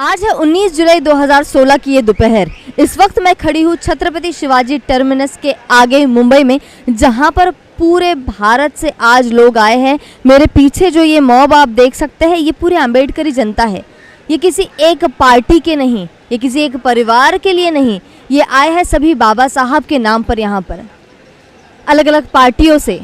आज है 19 जुलाई 2016 की ये दोपहर। इस वक्त मैं खड़ी हूँ छत्रपति शिवाजी टर्मिनस के आगे मुंबई में, जहाँ पर पूरे भारत से आज लोग आए हैं। मेरे पीछे जो ये मॉब आप देख सकते हैं, ये पूरे अम्बेडकरी जनता है। ये किसी एक पार्टी के नहीं, ये किसी एक परिवार के लिए नहीं, ये आए हैं सभी बाबा साहब के नाम पर। यहाँ पर अलग अलग पार्टियों से,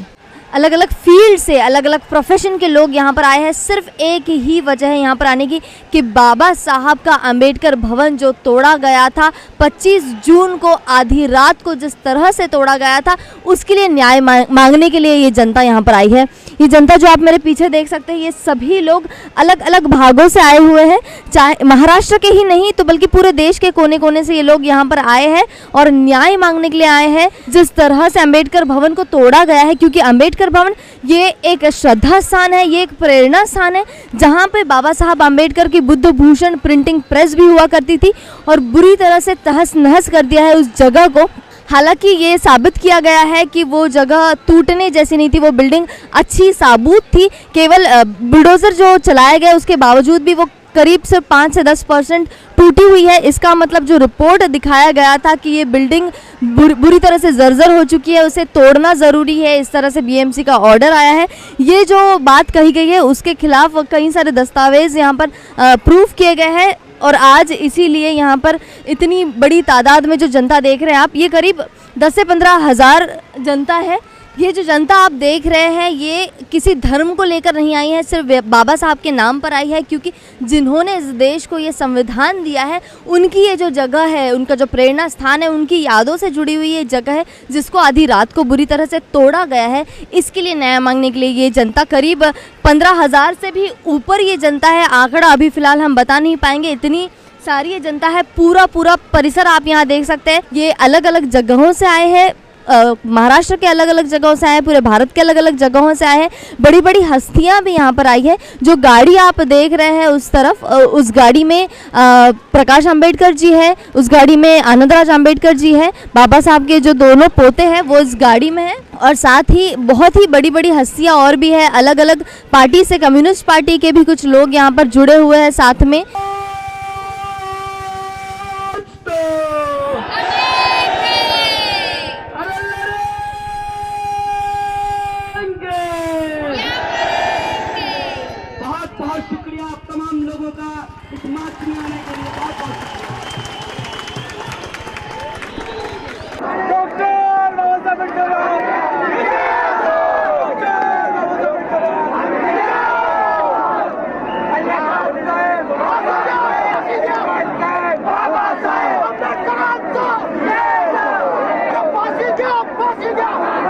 अलग अलग फील्ड से, अलग अलग प्रोफेशन के लोग यहाँ पर आए हैं। सिर्फ एक ही वजह है यहाँ पर आने की कि बाबा साहब का अंबेडकर भवन जो तोड़ा गया था 25 जून को आधी रात को, जिस तरह से तोड़ा गया था, उसके लिए न्याय मांगने के लिए ये जनता यहाँ पर आई है। ये जनता जो आप मेरे पीछे देख सकते हैं, ये सभी लोग अलग अलग भागों से आए हुए हैं। चाहे महाराष्ट्र के ही नहीं तो बल्कि पूरे देश के कोने कोने से ये लोग यहाँ पर आए हैं और न्याय मांगने के लिए आए हैं। जिस तरह से अंबेडकर भवन को तोड़ा गया है, क्योंकि अंबेडकर भवन ये एक श्रद्धा स्थान है, ये एक प्रेरणा स्थान है, जहाँ पे बाबा साहब अंबेडकर की बुद्ध भूषण प्रिंटिंग प्रेस भी हुआ करती थी, और बुरी तरह से तहस नहस कर दिया है उस जगह को। हालांकि ये साबित किया गया है कि वो जगह टूटने जैसी नहीं थी, वो बिल्डिंग अच्छी साबुत थी। केवल बुलडोज़र जो चलाया गया उसके बावजूद भी वो करीब से 5 से 10% टूटी हुई है। इसका मतलब जो रिपोर्ट दिखाया गया था कि ये बिल्डिंग बुरी तरह से जर्जर हो चुकी है, उसे तोड़ना ज़रूरी है, इस तरह से बीएमसी का ऑर्डर आया है। ये जो बात कही गई है उसके खिलाफ कई सारे दस्तावेज यहाँ पर प्रूफ किए गए हैं, और आज इसीलिए यहाँ पर इतनी बड़ी तादाद में जो जनता देख रहे हैं आप, ये करीब 10 से 15 हज़ार जनता है। ये जो जनता आप देख रहे हैं, ये किसी धर्म को लेकर नहीं आई है, सिर्फ बाबा साहब के नाम पर आई है, क्योंकि जिन्होंने इस देश को ये संविधान दिया है, उनकी ये जो जगह है, उनका जो प्रेरणा स्थान है, उनकी यादों से जुड़ी हुई ये जगह है, जिसको आधी रात को बुरी तरह से तोड़ा गया है। इसके लिए न्याय मांगने के लिए ये जनता, करीब 15,000 से भी ऊपर ये जनता है। आंकड़ा अभी फ़िलहाल हम बता नहीं पाएंगे, इतनी सारी ये जनता है। पूरा परिसर आप यहाँ देख सकते हैं। ये अलग अलग जगहों से आए हैं, महाराष्ट्र के अलग अलग जगहों से आए, पूरे भारत के अलग अलग जगहों से आए हैं। बड़ी बड़ी हस्तियां भी यहाँ पर आई है। जो गाड़ी आप देख रहे हैं उस तरफ, उस गाड़ी में प्रकाश अंबेडकर जी है, उस गाड़ी में आनंदराज अंबेडकर जी है, बाबा साहब के जो दोनों पोते हैं वो इस गाड़ी में है, और साथ ही बहुत ही बड़ी बड़ी हस्तियाँ और भी है। अलग अलग पार्टी से, कम्युनिस्ट पार्टी के भी कुछ लोग यहाँ पर जुड़े हुए हैं साथ में। शुक्रिया आप तमाम लोगों का इस मार्च में आने के लिए। डॉक्टर बाबा साहब अम्बेडकर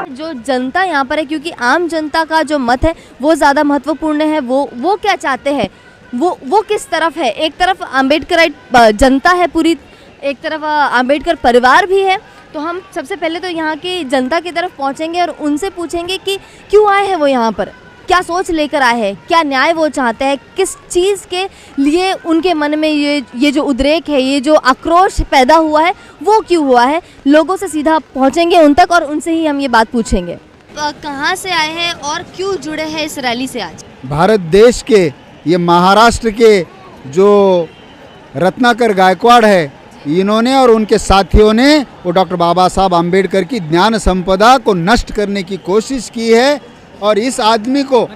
जो जनता यहाँ पर है, क्योंकि आम जनता का जो मत है वो ज़्यादा महत्वपूर्ण है। वो क्या चाहते हैं, वो किस तरफ है। एक तरफ अम्बेडकराइट जनता है पूरी, एक तरफ अम्बेडकर परिवार भी है। तो हम सबसे पहले तो यहाँ की जनता की तरफ पहुँचेंगे और उनसे पूछेंगे कि क्यों आए हैं वो यहाँ पर, क्या सोच लेकर आए हैं, क्या न्याय वो चाहते हैं, किस चीज़ के लिए उनके मन में ये जो उद्रेक है, ये जो आक्रोश पैदा हुआ है, वो क्यों हुआ है। लोगों से सीधा पहुंचेंगे उन तक और उनसे ही हम ये बात पूछेंगे। कहाँ से आए हैं और क्यों जुड़े हैं इस रैली से आज? भारत देश के, ये महाराष्ट्र के जो रत्नाकर गायकवाड़ है, इन्होंने और उनके साथियों ने वो डॉक्टर बाबा साहब अम्बेडकर की ज्ञान संपदा को नष्ट करने की कोशिश की है, और इस आदमी को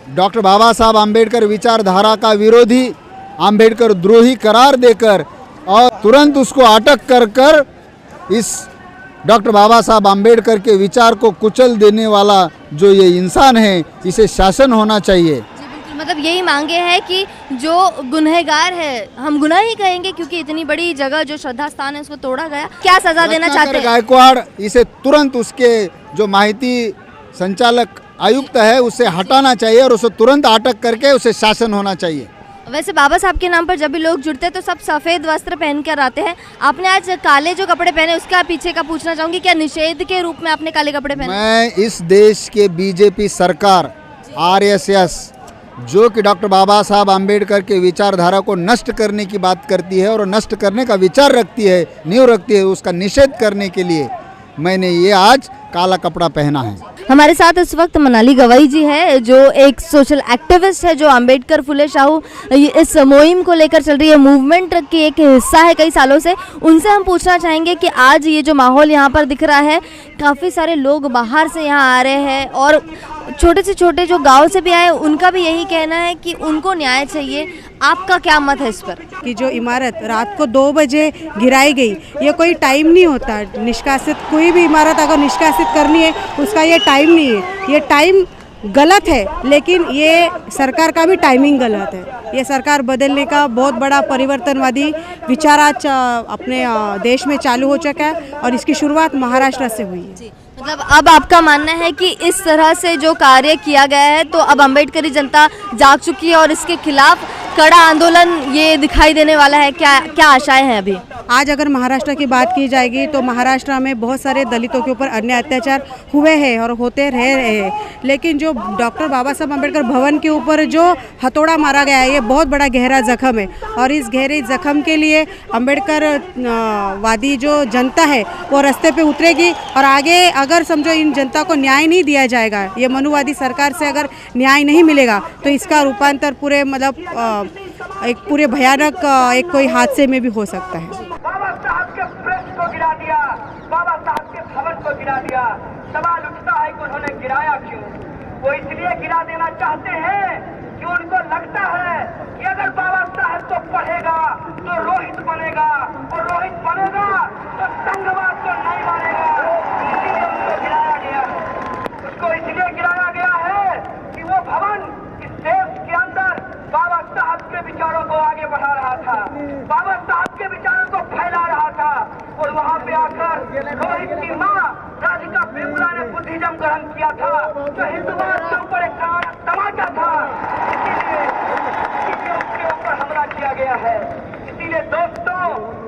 डॉक्टर बाबा साहब अम्बेडकर विचारधारा का विरोधी, अम्बेडकर द्रोही करार देकर और तुरंत उसको अटक कर इस डॉक्टर बाबा साहब अम्बेडकर के विचार को कुचल देने वाला जो ये इंसान है, इसे शासन होना चाहिए। जी बिल्कुल, मतलब यही मांगे हैं कि जो गुनहगार है, हम गुनाह ही कहेंगे क्योंकि इतनी बड़ी जगह जो श्रद्धा स्थान है उसको तोड़ा गया, क्या सजा देना चाहते हैं? गायकवाड़, इसे तुरंत उसके जो माहिती संचालक आयुक्त है उसे हटाना चाहिए और उसे तुरंत अटक करके उसे शासन होना चाहिए। वैसे बाबा साहब के नाम पर जब भी लोग जुड़ते हैं तो सब सफ़ेद वस्त्र पहन कर आते हैं। आपने आज काले जो कपड़े पहने, उसका पीछे का पूछना चाहूँगी, क्या निषेध के रूप में आपने काले कपड़े पहने? मैं इस देश के बीजेपी सरकार आरएसएस, जो कि डॉक्टर बाबा साहब अम्बेडकर के विचारधारा को नष्ट करने की बात करती है और नष्ट करने का विचार रखती है, नींव रखती है, उसका निषेध करने के लिए मैंने ये आज काला कपड़ा पहना है। हमारे साथ इस वक्त मनाली गवाई जी है, जो एक सोशल एक्टिविस्ट है, जो अंबेडकर फुले शाहू इस मुहिम को लेकर चल रही है, मूवमेंट की एक हिस्सा है कई सालों से। उनसे हम पूछना चाहेंगे कि आज ये जो माहौल यहाँ पर दिख रहा है, काफ़ी सारे लोग बाहर से यहाँ आ रहे हैं और छोटे से छोटे जो गांव से भी आए, उनका भी यही कहना है कि उनको न्याय चाहिए। आपका क्या मत है इस पर? कि जो इमारत रात को 2 बजे गिराई गई, ये कोई टाइम नहीं होता निष्कासित, कोई भी इमारत अगर निष्कासित करनी है उसका ये टाइम नहीं है, ये टाइम गलत है। लेकिन ये सरकार का भी टाइमिंग गलत है। ये सरकार बदलने का बहुत बड़ा परिवर्तनवादी विचार आज अपने देश में चालू हो चुका है और इसकी शुरुआत महाराष्ट्र से हुई है। मतलब अब आपका मानना है कि इस तरह से जो कार्य किया गया है, तो अब अम्बेडकरी जनता जाग चुकी है और इसके खिलाफ कड़ा आंदोलन ये दिखाई देने वाला है। क्या क्या आशाएं हैं अभी? आज अगर महाराष्ट्र की बात की जाएगी तो महाराष्ट्र में बहुत सारे दलितों के ऊपर अन्य अत्याचार हुए हैं और होते रह रहे हैं। लेकिन जो डॉक्टर बाबा साहब अम्बेडकर भवन के ऊपर जो हथौड़ा मारा गया है, ये बहुत बड़ा गहरा जख्म है और इस गहरे जख्म के लिए अम्बेडकर वादी जो जनता है वो रास्ते पे उतरेगी। और आगे अगर समझो इन जनता को न्याय नहीं दिया जाएगा, ये मनुवादी सरकार से अगर न्याय नहीं मिलेगा, तो इसका रूपांतर पूरे मतलब एक पूरे भयानक एक कोई हादसे में भी हो सकता है। बाबा साहब के प्रेस को गिरा दिया, बाबा साहब के भवन को गिरा दिया। सवाल उठता है कि उन्होंने गिराया क्यों? वो इसलिए गिरा देना चाहते हैं कि उनको लगता है कि अगर बाबा साहब को पढ़ेगा तो रोहित बनेगा और रोहित बनेगा तो संघवाद को नहीं मानेगा। इसीलिए उसको गिराया गया है। उसको इसलिए गिराया गया है कि वो भवन इस देश के अंदर बाबा साहब के विचारों को आगे बढ़ा रहा था, बाबा साहब के विचारों को फैला रहा था। और वहाँ पे आकर रोहित की माँ राधिका बिमला ने बुद्धिज्म ग्रहण किया था, जो हिंदुवाद के ऊपर एक तमाचा था। इसीलिए उसके ऊपर हमला किया गया है। इसीलिए दोस्तों,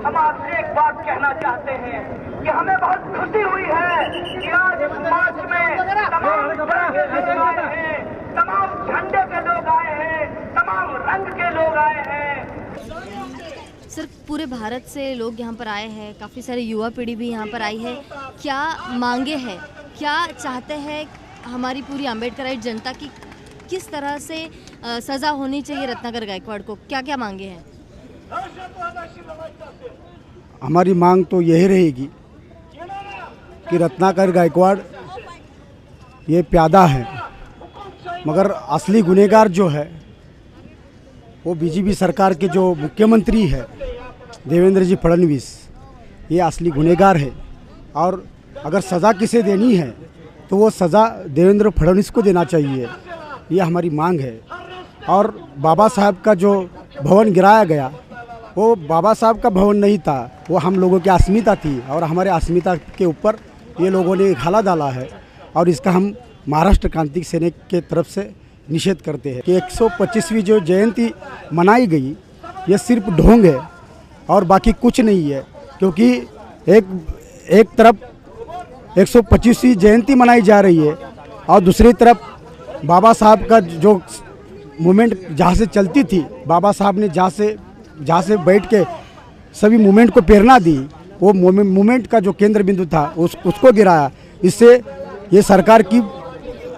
हम आपसे एक बात कहना चाहते हैं कि हमें बहुत खुशी हुई है कि आज इस मार्च में तमाम तरह के लोग आए हैं, तमाम झंडे के लोग आए हैं, तमाम रंग के लोग आए हैं। सर, पूरे भारत से लोग यहाँ पर आए हैं, काफ़ी सारी युवा पीढ़ी भी यहाँ पर आई है। क्या मांगे हैं, क्या चाहते हैं हमारी पूरी अम्बेडकराइट जनता की? किस तरह से सज़ा होनी चाहिए रत्नाकर गायकवाड़ को? क्या क्या मांगे हैं? हमारी मांग तो यही रहेगी कि रत्नाकर गायकवाड़ ये प्यादा है, मगर असली गुनहगार जो है वो बीजेपी सरकार के जो मुख्यमंत्री है देवेंद्र जी फडणवीस, ये असली गुनहगार है। और अगर सज़ा किसे देनी है तो वो सज़ा देवेंद्र फडणवीस को देना चाहिए, ये हमारी मांग है। और बाबा साहब का जो भवन गिराया गया, वो बाबा साहब का भवन नहीं था, वो हम लोगों की अस्मिता थी और हमारे अस्मिता के ऊपर ये लोगों ने घाला डाला है। और इसका हम महाराष्ट्र क्रांति सेना के तरफ से निषेध करते हैं कि 125वीं जो जयंती मनाई गई, ये सिर्फ ढोंग है और बाकी कुछ नहीं है। क्योंकि एक तरफ 125वीं जयंती मनाई जा रही है और दूसरी तरफ बाबा साहब का जो मूवमेंट जहाँ से चलती थी, बाबा साहब ने जहाँ से बैठ के सभी मूवमेंट को प्रेरणा दी, वो मूवमेंट का जो केंद्र बिंदु था उसको गिराया। इससे ये सरकार की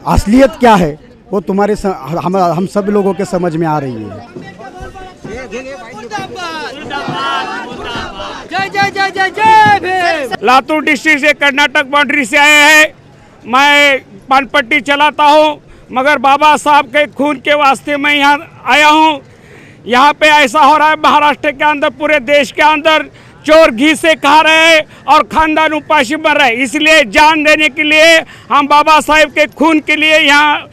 असलियत क्या है वो तुम्हारे हम सब लोगों के समझ में आ रही है। जय जय जय जय जय भीम। लातूर डिस्ट्रिक्ट से कर्नाटक बाउंड्री से आए हैं। मैं पानपट्टी चलाता हूँ, मगर बाबा साहब के खून के वास्ते मैं यहाँ आया हूँ। यहाँ पे ऐसा हो रहा है महाराष्ट्र के अंदर, पूरे देश के अंदर चोर घी से खा रहे हैं और खानदान उपासी मर रहे हैं। इसलिए जान देने के लिए हम बाबा साहब के खून के लिए यहाँ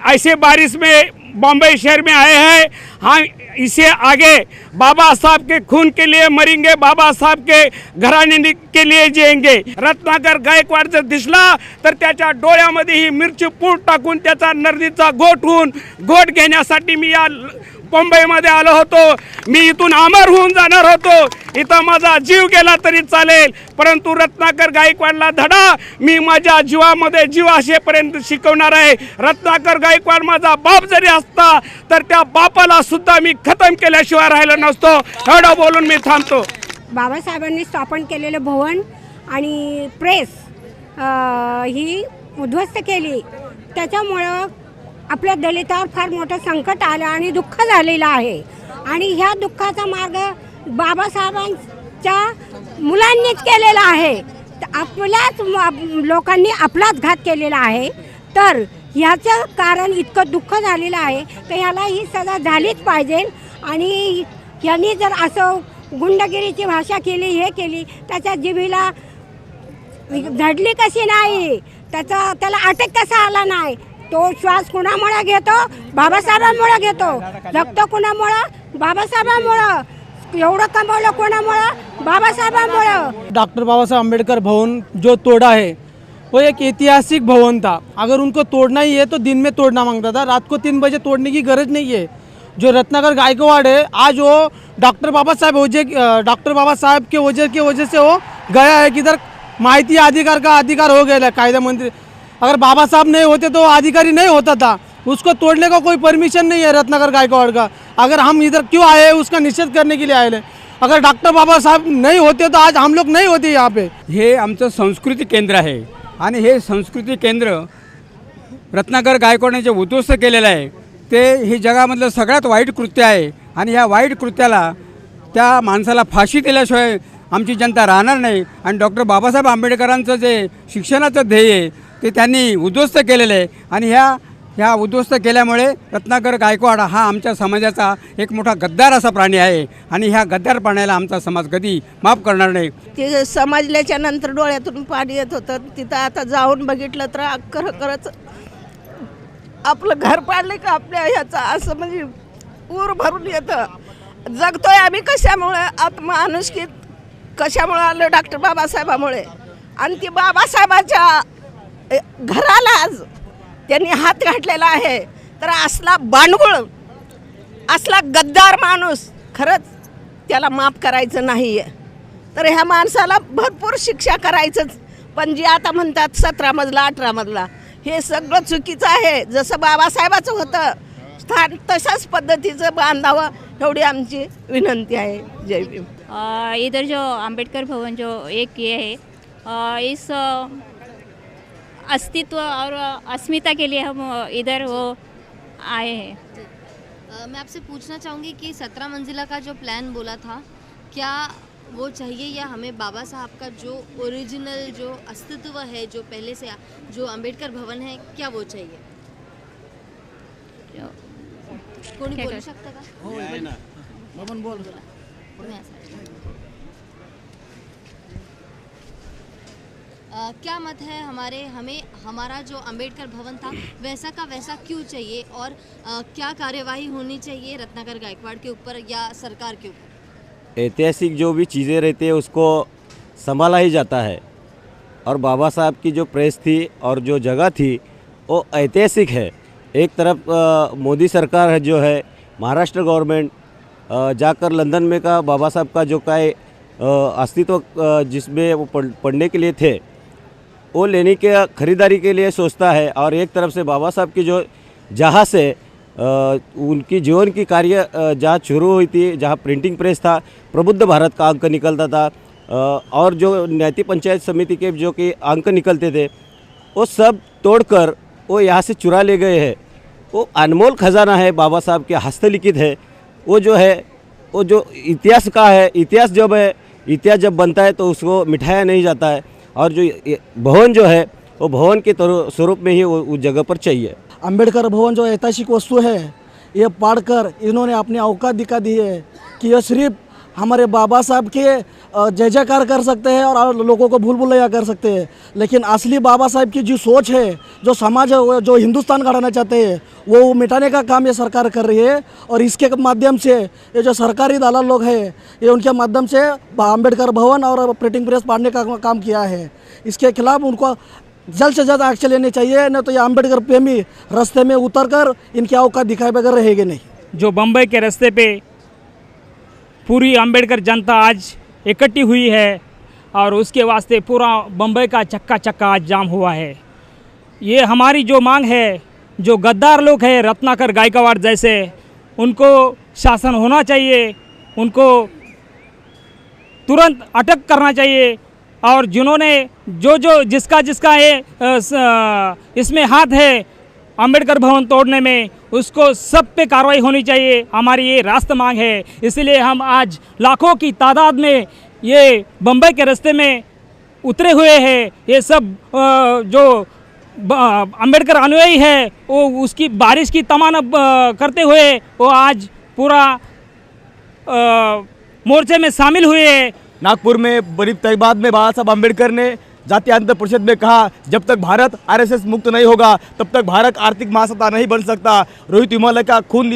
ऐसे बारिश में बॉम्बे शहर में आए हैं। हम इसे आगे बाबा साहब के खून के लिए मरेंगे, बाबा साहब के घराणे के लिए जिएंगे। रत्नाकर गायकवाड जर दिसला तर त्याच्या डोळ्यामध्ये ही मिरची पूड टाकून त्याचा नर्दीचा घोट घेण्यासाठी मी या मुंबईमध्ये आलो होतो। मी इथून अमर होऊन जाणार होतो, इथं माझा जीव गेला तरी चालेल, परंतु रत्नाकर गायकवाडला धडा मी माझ्या जीवामध्ये जीव असेपर्यंत शिकवणार आहे। रत्नाकर गायकवाड माझा बाप जरी असता तर त्या बापाला सुद्धा मी खतम केल्याशिवाय राहिलो नसतो। एवढं बोलून मी थांबतो। बाबासाहेबांनी स्थापन केलेलं भवन आणि प्रेस ही उद्ध्वस्त केली, त्याच्यामुळं आपल्या दलितावर फार मोठं संकट आलं आणि दुःख झालेलं आहे. आणि ह्या दुःखाचा मार्ग बाबासाहेबांच्या मुलांनीच केलेला आहे. आपल्याच लोकांनी आपलाच घात केलेला आहे. तर ह्याचं कारण इतकं दुःख झालेलं आहे तर ह्याला ही सजा झालीच पाहिजे. आणि यांनी जर असं गुंडगिरीची भाषा केली, हे केली, त्याच्या जिभेला झडली कशी नाही, त्याला अटक कसा आला नाही. तो श्वास कुणामुळे घेतो? बाबासाहेबांमुळे घेतो. जगतो कुणामुळं? बाबासाहेबांमुळं. एवढं कमवलं कोणामुळं? बाबासाहेबांमुळं. डॉक्टर बाबा साहब अम्बेडकर भवन जो तोड़ा है वो एक ऐतिहासिक भवन था. अगर उनको तोड़ना ही है तो दिन में तोड़ना मांगता था, रात को 3 बजे तोड़ने की गरज नहीं है. जो रत्नाकर गायकवाड़ है आज वो डॉक्टर बाबा साहब के वजह से वो गया है किधर माहिती अधिकार का अधिकार हो गया है कायदा मंत्री. अगर बाबा साहब नहीं होते तो अधिकारी नहीं होता था. उसको तोड़ने का कोई परमिशन नहीं है रत्नाकर गायकवाड़ का. अगर हम इधर क्यों आए हैं उसका निषेध करने के लिए आए हैं. अगर डॉक्टर बाबा साहब नहीं होते तो आज हम लोग नहीं होते यहाँ पे. हे आमचं संस्कृती केंद्र आहे आणि हे संस्कृती केंद्र रत्नाकर गायकवाडने जे उद्ध्वस्त केलेलं आहे ते हे जगामधलं सगळ्यात वाईट कृत्य आहे. आणि ह्या वाईट कृत्याला त्या माणसाला फाशी दिल्याशिवाय आमची जनता राहणार नाही. आणि डॉक्टर बाबासाहेब आंबेडकरांचं जे शिक्षणाचं ध्येय आहे ते त्यांनी उद्ध्वस्त केलेलं आहे. आणि ह्या उद्ध्वस्त केल्यामुळे रत्नाकर गायकवाड हा आमच्या समाजाचा एक मोठा गद्दार असा प्राणी आहे. आणि ह्या गद्दार प्राण्याला आमचा समाज कधी माफ करणार नाही. ते समजल्याच्या नंतर डोळ्यातून पाणी येत होतं. तिथं आता जाऊन बघितलं तर खरंच आपलं घर पाडलं का आपल्या ह्याचं असं म्हणजे ऊर भरून येतं. जगतोय आम्ही कशामुळे? आत्ममानुषकीत कशामुळे आलं? डॉक्टर बाबासाहेबामुळे. आणि ती बाबासाहेबाच्या घराला आज त्यांनी हात घातलेला आहे. तर असला बांडगुळ, असला गद्दार माणूस खरंच त्याला माफ करायचं नाही आहे. तर ह्या माणसाला भरपूर शिक्षा करायचंच. पण जे आता म्हणतात 17 मजला 18 मजला हे सगळं चुकीचं आहे. जसं बाबासाहेबाचं होतं स्थान तशाच पद्धतीचं बांधावं एवढी आमची विनंती आहे. जय भीम. इधर जो अंबेडकर भवन जो एक ये है, इस अस्तित्व और अस्मिता के लिए हम इधर वो आए हैं. मैं आपसे पूछना चाहूँगी कि 17 मंजिला का जो प्लान बोला था क्या वो चाहिए या हमें बाबा साहब का जो ओरिजिनल जो अस्तित्व है जो पहले से जो अंबेडकर भवन है क्या वो चाहिए? कोणी बोलू शकता का? हो आहे ना. आपण बोल. क्या मत है हमारा जो अंबेडकर भवन था वैसा का वैसा क्यों चाहिए और क्या कार्यवाही होनी चाहिए रत्नाकर गायकवाड़ के ऊपर या सरकार के ऊपर? ऐतिहासिक जो भी चीज़ें रहती है उसको संभाला ही जाता है. और बाबा साहब की जो प्रेस थी और जो जगह थी वो ऐतिहासिक है. एक तरफ मोदी सरकार है जो है महाराष्ट्र गवर्नमेंट जाकर लंदन में का बाबा साहब का जो काय अस्तित्व जिसमें वो पढ़ने के लिए थे वो लेने के ख़रीदारी के लिए सोचता है. और एक तरफ से बाबा साहब की जो जहाँ से उनकी जीवन की कार्य जहाँ शुरू हुई थी, जहाँ प्रिंटिंग प्रेस था, प्रबुद्ध भारत का अंक निकलता था और जो न्याती पंचायत समिति के जो कि अंक निकलते थे वो सब तोड़कर वो यहाँ से चुरा ले गए हैं. वो अनमोल खजाना है, बाबा साहब के हस्तलिखित है. वो जो है वो जो इतिहास का है, इतिहास जब बनता है तो उसको मिटाया नहीं जाता है. और जो भवन जो है वो भवन के स्वरूप में ही वो उस जगह पर चाहिए. अंबेडकर भवन जो ऐतिहासिक वस्तु है ये पाड़कर इन्होंने अपनी औकात दिखा दी है कि ये सिर्फ हमारे बाबा साहब के जय जयकार कर सकते हैं और लोगों को भूल भुलैया कर सकते हैं. लेकिन असली बाबा साहब की जो सोच है, जो समाज है, जो हिंदुस्तान गढ़ाना चाहते हैं वो मिटाने का काम ये सरकार कर रही है. और इसके माध्यम से ये जो सरकारी दलाल लोग हैं ये उनके माध्यम से अंबेडकर भवन और प्रिंटिंग प्रेस पाड़ने का काम किया है. इसके खिलाफ उनको जल्द से जल्द एक्शन लेने चाहिए. नहीं तो ये अंबेडकर प्रेमी रास्ते में उतरकर इनकी औकात दिखाए बगैर रहेंगे नहीं. जो बम्बई के रास्ते पे पूरी अंबेडकर जनता आज इकट्ठी हुई है और उसके वास्ते पूरा बम्बई का चक्का आज जाम हुआ है. ये हमारी जो मांग है, जो गद्दार लोग हैं रत्नाकर गायकवाड़ जैसे, उनको शासन होना चाहिए, उनको तुरंत अटक करना चाहिए और जिन्होंने जो जो जिसका जिसका ये इसमें हाथ है अंबेडकर भवन तोड़ने में, उसको सब पे कार्रवाई होनी चाहिए, हमारी ये रास्ता मांग है। इसलिए हम आज लाखों की तादाद में ये बम्बई के रास्ते में उतरे हुए हैं। ये सब जो अंबेडकर अनुयायी है वो उसकी बारिश की तमन्ना करते हुए वो आज पूरा मोर्चे में शामिल हुए हैं। नागपुर में बड़ी तहबाद में बाबा साहब अम्बेडकर ने जातीय आंदोलन परिषद में कहा, जब तक भारत आरएसएस मुक्त नहीं होगा तब तक भारत आर्थिक महासत्ता नहीं बन सकता। रोहित वेमुला का खून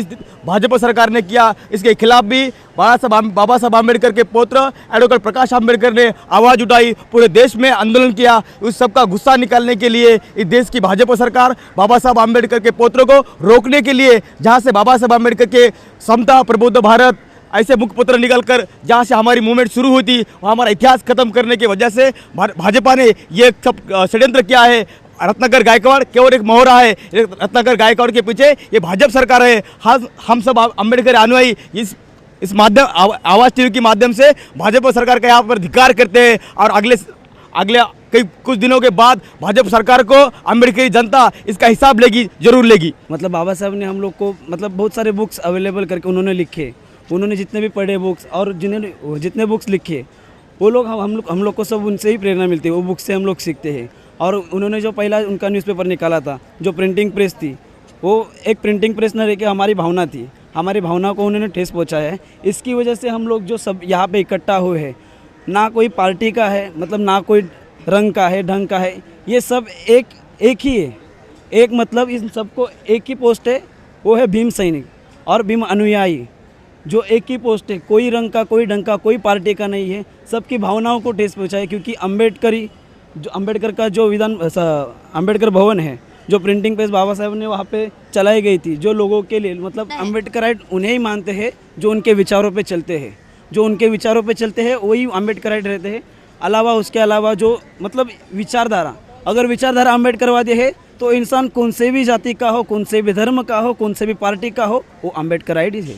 भाजपा सरकार ने किया, इसके खिलाफ भी बाबा साहब अम्बेडकर के पौत्र एडवोकेट प्रकाश अम्बेडकर ने आवाज़ उठाई, पूरे देश में आंदोलन किया। उस सबका गुस्सा निकालने के लिए इस देश की भाजपा सरकार बाबा साहब अम्बेडकर के पौत्र को रोकने के लिए, जहाँ से बाबा साहब अम्बेडकर के समता प्रबुद्ध भारत ऐसे मुखपत्र निकल कर जहाँ से हमारी मूवमेंट शुरू हुई थी, वहाँ हमारा इतिहास खत्म करने की वजह से भाजपा ने ये सब षड्यंत्र किया है। रत्नाकर गायकवाड़ केवल एक मोहरा है, रत्नाकर गायकवाड़ के पीछे ये भाजपा सरकार है। हम सब अम्बेडकर अनुयायी इस माध्यम आवाज़ टीवी के माध्यम से भाजपा सरकार का यहाँ पर धिक्कार करते हैं और अगले कुछ दिनों के बाद भाजपा सरकार को अम्बेडकरी जनता इसका हिसाब लेगी, जरूर लेगी। मतलब बाबा साहब ने हम लोग को मतलब बहुत सारे बुक्स अवेलेबल करके उन्होंने लिखे, उन्होंने जितने भी पढ़े बुक्स और जितने बुक्स लिखे वो लोग हम लोग को सब उनसे ही प्रेरणा मिलती है, वो बुक्स से हम लोग सीखते हैं। और उन्होंने जो पहला उनका न्यूज़पेपर निकाला था, जो प्रिंटिंग प्रेस थी, वो एक प्रिंटिंग प्रेस न रह के हमारी भावना थी, हमारी भावना को उन्होंने ठेस पहुंचाया है। इसकी वजह से हम लोग जो सब यहाँ पे इकट्ठा हुए हैं, ना कोई पार्टी का है, मतलब ना कोई रंग का है, ढंग का है, ये सब एक ही है। एक मतलब इन सबको एक ही पोस्ट है, वो है भीम सैनिक और भीम अनुयायी, जो एक ही पोस्ट है। कोई रंग का, कोई ढंग का, कोई पार्टी का नहीं है, सबकी भावनाओं को ठेस पहुँचाए। क्योंकि अम्बेडकर का जो अम्बेडकर भवन है, जो प्रिंटिंग प्रेस बाबा साहब ने वहाँ पे चलाई गई थी, जो लोगों के लिए मतलब अम्बेडकराइट उन्हें ही मानते हैं जो उनके विचारों पे चलते हैं, जो उनके विचारों पे चलते हैं वही अम्बेडकराइट रहते हैं। उसके अलावा जो मतलब विचारधारा, अगर विचारधारा अम्बेडकरवादी है तो इंसान कौन से भी जाति का हो, कौन से भी धर्म का हो, कौन से भी पार्टी का हो, वो अम्बेडकराइट ही है।